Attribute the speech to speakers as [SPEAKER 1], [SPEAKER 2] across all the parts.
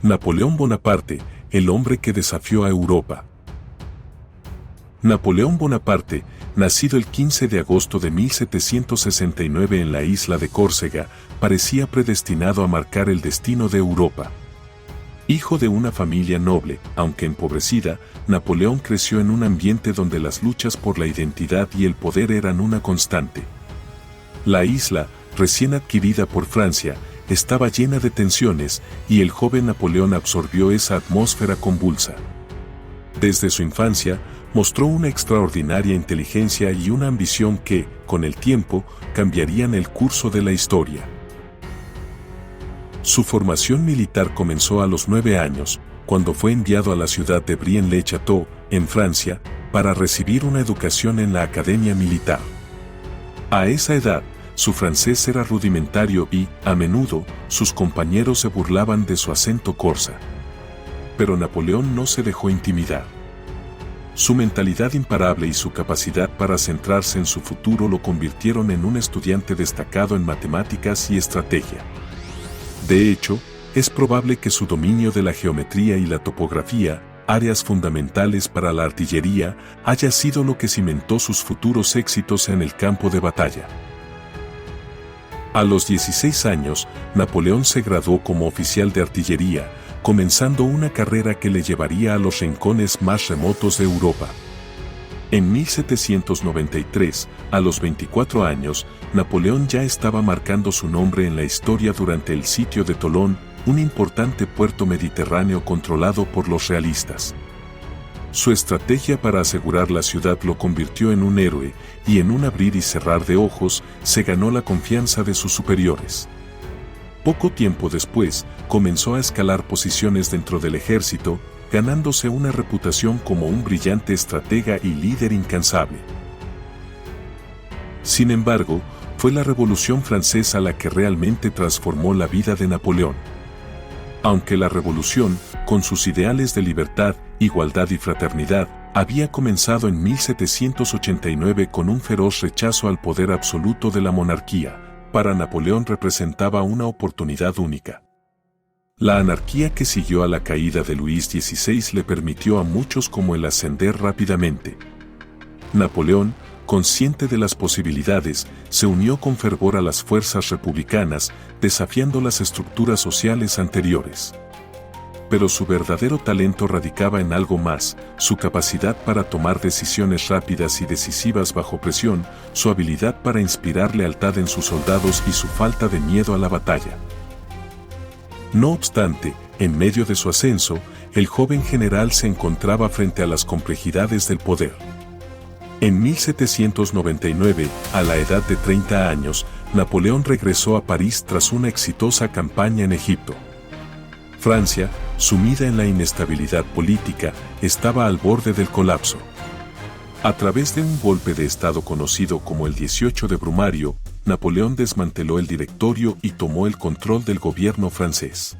[SPEAKER 1] Napoleón Bonaparte, el hombre que desafió a Europa. Napoleón Bonaparte, nacido el 15 de agosto de 1769 en la isla de Córcega, parecía predestinado a marcar el destino de Europa. Hijo de una familia noble, aunque empobrecida, Napoleón creció en un ambiente donde las luchas por la identidad y el poder eran una constante. La isla, recién adquirida por Francia, estaba llena de tensiones, y el joven Napoleón absorbió esa atmósfera convulsa. Desde su infancia, mostró una extraordinaria inteligencia y una ambición que, con el tiempo, cambiarían el curso de la historia. Su formación militar comenzó a los 9 años, cuando fue enviado a la ciudad de Brienne-le-Château, en Francia, para recibir una educación en la Academia Militar. A esa edad, su francés era rudimentario y, a menudo, sus compañeros se burlaban de su acento corsa. Pero Napoleón no se dejó intimidar. Su mentalidad imparable y su capacidad para centrarse en su futuro lo convirtieron en un estudiante destacado en matemáticas y estrategia. De hecho, es probable que su dominio de la geometría y la topografía, áreas fundamentales para la artillería, haya sido lo que cimentó sus futuros éxitos en el campo de batalla. A los 16 años, Napoleón se graduó como oficial de artillería, comenzando una carrera que le llevaría a los rincones más remotos de Europa. En 1793, a los 24 años, Napoleón ya estaba marcando su nombre en la historia durante el sitio de Tolón, un importante puerto mediterráneo controlado por los realistas. Su estrategia para asegurar la ciudad lo convirtió en un héroe, y en un abrir y cerrar de ojos, se ganó la confianza de sus superiores. Poco tiempo después, comenzó a escalar posiciones dentro del ejército, ganándose una reputación como un brillante estratega y líder incansable. Sin embargo, fue la Revolución Francesa la que realmente transformó la vida de Napoleón. Aunque la revolución, con sus ideales de libertad, igualdad y fraternidad, había comenzado en 1789 con un feroz rechazo al poder absoluto de la monarquía, para Napoleón representaba una oportunidad única. La anarquía que siguió a la caída de Luis XVI le permitió a muchos como él ascender rápidamente. Napoleón, consciente de las posibilidades, se unió con fervor a las fuerzas republicanas, desafiando las estructuras sociales anteriores. Pero su verdadero talento radicaba en algo más: su capacidad para tomar decisiones rápidas y decisivas bajo presión, su habilidad para inspirar lealtad en sus soldados y su falta de miedo a la batalla. No obstante, en medio de su ascenso, el joven general se encontraba frente a las complejidades del poder. En 1799, a la edad de 30 años, Napoleón regresó a París tras una exitosa campaña en Egipto. Francia, sumida en la inestabilidad política, estaba al borde del colapso. A través de un golpe de Estado conocido como el 18 de Brumario, Napoleón desmanteló el directorio y tomó el control del gobierno francés.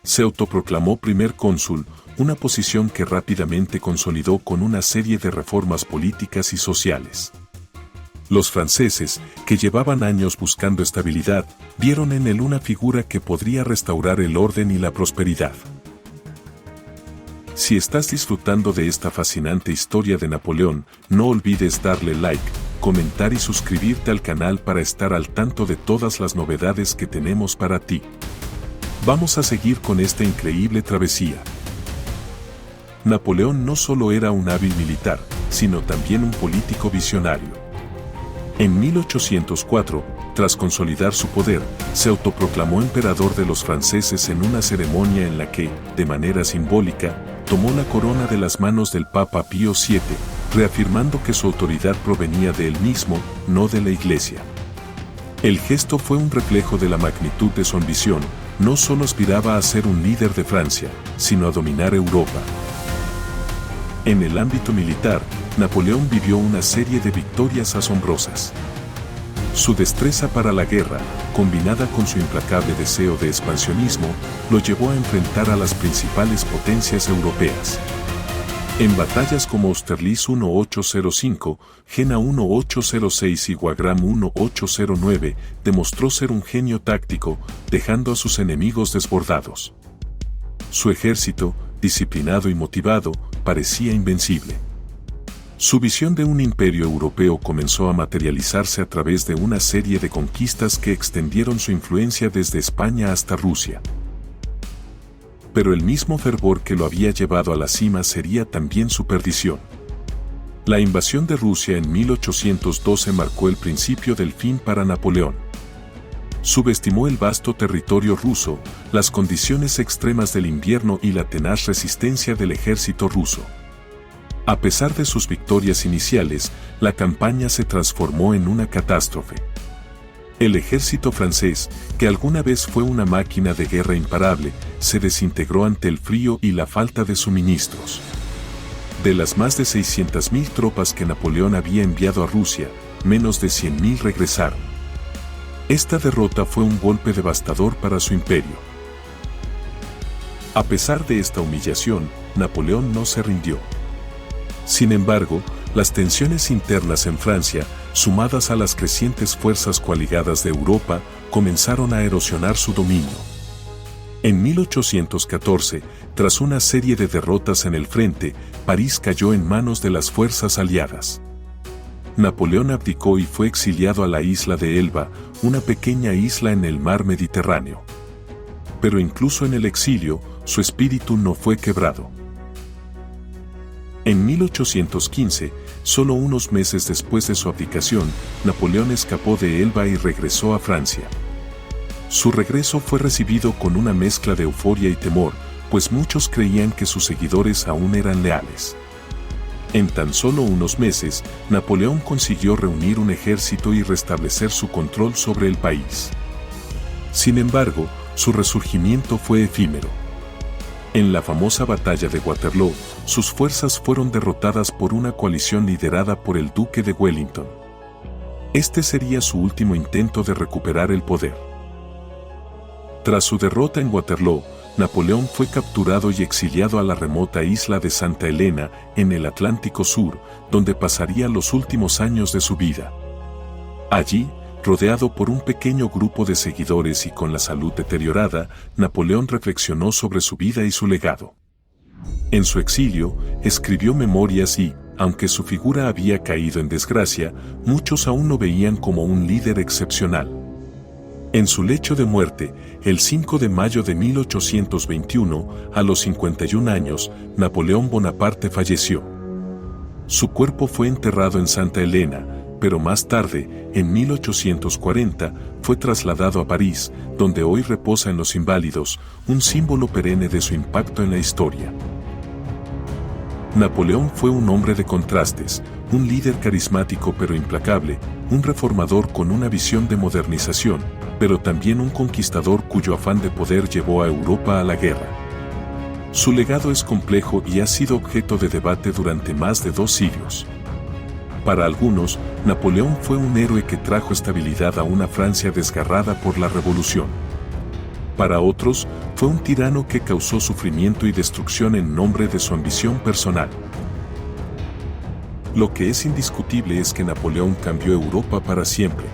[SPEAKER 1] Se autoproclamó primer cónsul, una posición que rápidamente consolidó con una serie de reformas políticas y sociales. Los franceses, que llevaban años buscando estabilidad, vieron en él una figura que podría restaurar el orden y la prosperidad. Si estás disfrutando de esta fascinante historia de Napoleón, no olvides darle like, comentar y suscribirte al canal para estar al tanto de todas las novedades que tenemos para ti. Vamos a seguir con esta increíble travesía. Napoleón no solo era un hábil militar, sino también un político visionario. En 1804, tras consolidar su poder, se autoproclamó emperador de los franceses en una ceremonia en la que, de manera simbólica, tomó la corona de las manos del Papa Pío VII, reafirmando que su autoridad provenía de él mismo, no de la Iglesia. El gesto fue un reflejo de la magnitud de su ambición. No solo aspiraba a ser un líder de Francia, sino a dominar Europa. En el ámbito militar, Napoleón vivió una serie de victorias asombrosas. Su destreza para la guerra, combinada con su implacable deseo de expansionismo, lo llevó a enfrentar a las principales potencias europeas. En batallas como Austerlitz 1805, Jena 1806 y Wagram 1809, demostró ser un genio táctico, dejando a sus enemigos desbordados. Su ejército, disciplinado y motivado, parecía invencible. Su visión de un imperio europeo comenzó a materializarse a través de una serie de conquistas que extendieron su influencia desde España hasta Rusia. Pero el mismo fervor que lo había llevado a la cima sería también su perdición. La invasión de Rusia en 1812 marcó el principio del fin para Napoleón. Subestimó el vasto territorio ruso, las condiciones extremas del invierno y la tenaz resistencia del ejército ruso. A pesar de sus victorias iniciales, la campaña se transformó en una catástrofe. El ejército francés, que alguna vez fue una máquina de guerra imparable, se desintegró ante el frío y la falta de suministros. De las más de 600.000 tropas que Napoleón había enviado a Rusia, menos de 100.000 regresaron. Esta derrota fue un golpe devastador para su imperio. A pesar de esta humillación, Napoleón no se rindió. Sin embargo, las tensiones internas en Francia, sumadas a las crecientes fuerzas coaligadas de Europa, comenzaron a erosionar su dominio. En 1814, tras una serie de derrotas en el frente, París cayó en manos de las fuerzas aliadas. Napoleón abdicó y fue exiliado a la isla de Elba, una pequeña isla en el mar Mediterráneo. Pero incluso en el exilio, su espíritu no fue quebrado. En 1815, solo unos meses después de su abdicación, Napoleón escapó de Elba y regresó a Francia. Su regreso fue recibido con una mezcla de euforia y temor, pues muchos creían que sus seguidores aún eran leales. En tan solo unos meses, Napoleón consiguió reunir un ejército y restablecer su control sobre el país. Sin embargo, su resurgimiento fue efímero. En la famosa batalla de Waterloo, sus fuerzas fueron derrotadas por una coalición liderada por el duque de Wellington. Este sería su último intento de recuperar el poder. Tras su derrota en Waterloo, Napoleón fue capturado y exiliado a la remota isla de Santa Elena, en el Atlántico Sur, donde pasaría los últimos años de su vida. Allí, rodeado por un pequeño grupo de seguidores y con la salud deteriorada, Napoleón reflexionó sobre su vida y su legado. En su exilio, escribió memorias y, aunque su figura había caído en desgracia, muchos aún lo veían como un líder excepcional. En su lecho de muerte, el 5 de mayo de 1821, a los 51 años, Napoleón Bonaparte falleció. Su cuerpo fue enterrado en Santa Elena, pero más tarde, en 1840, fue trasladado a París, donde hoy reposa en los Inválidos, un símbolo perenne de su impacto en la historia. Napoleón fue un hombre de contrastes, un líder carismático pero implacable, un reformador con una visión de modernización, pero también un conquistador cuyo afán de poder llevó a Europa a la guerra. Su legado es complejo y ha sido objeto de debate durante más de 2 siglos. Para algunos, Napoleón fue un héroe que trajo estabilidad a una Francia desgarrada por la revolución. Para otros, fue un tirano que causó sufrimiento y destrucción en nombre de su ambición personal. Lo que es indiscutible es que Napoleón cambió Europa para siempre.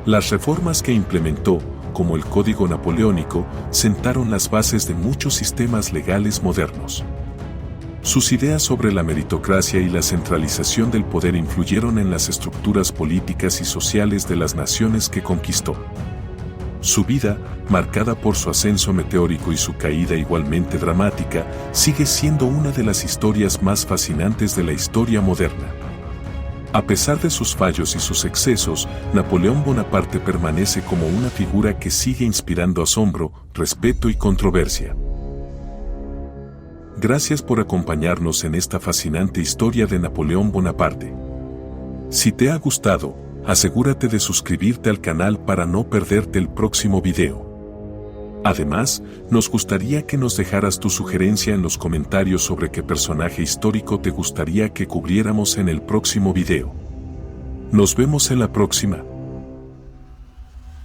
[SPEAKER 1] Las reformas que implementó, como el Código Napoleónico, sentaron las bases de muchos sistemas legales modernos. Sus ideas sobre la meritocracia y la centralización del poder influyeron en las estructuras políticas y sociales de las naciones que conquistó. Su vida, marcada por su ascenso meteórico y su caída igualmente dramática, sigue siendo una de las historias más fascinantes de la historia moderna. A pesar de sus fallos y sus excesos, Napoleón Bonaparte permanece como una figura que sigue inspirando asombro, respeto y controversia. Gracias por acompañarnos en esta fascinante historia de Napoleón Bonaparte. Si te ha gustado, asegúrate de suscribirte al canal para no perderte el próximo video. Además, nos gustaría que nos dejaras tu sugerencia en los comentarios sobre qué personaje histórico te gustaría que cubriéramos en el próximo video. Nos vemos en la próxima.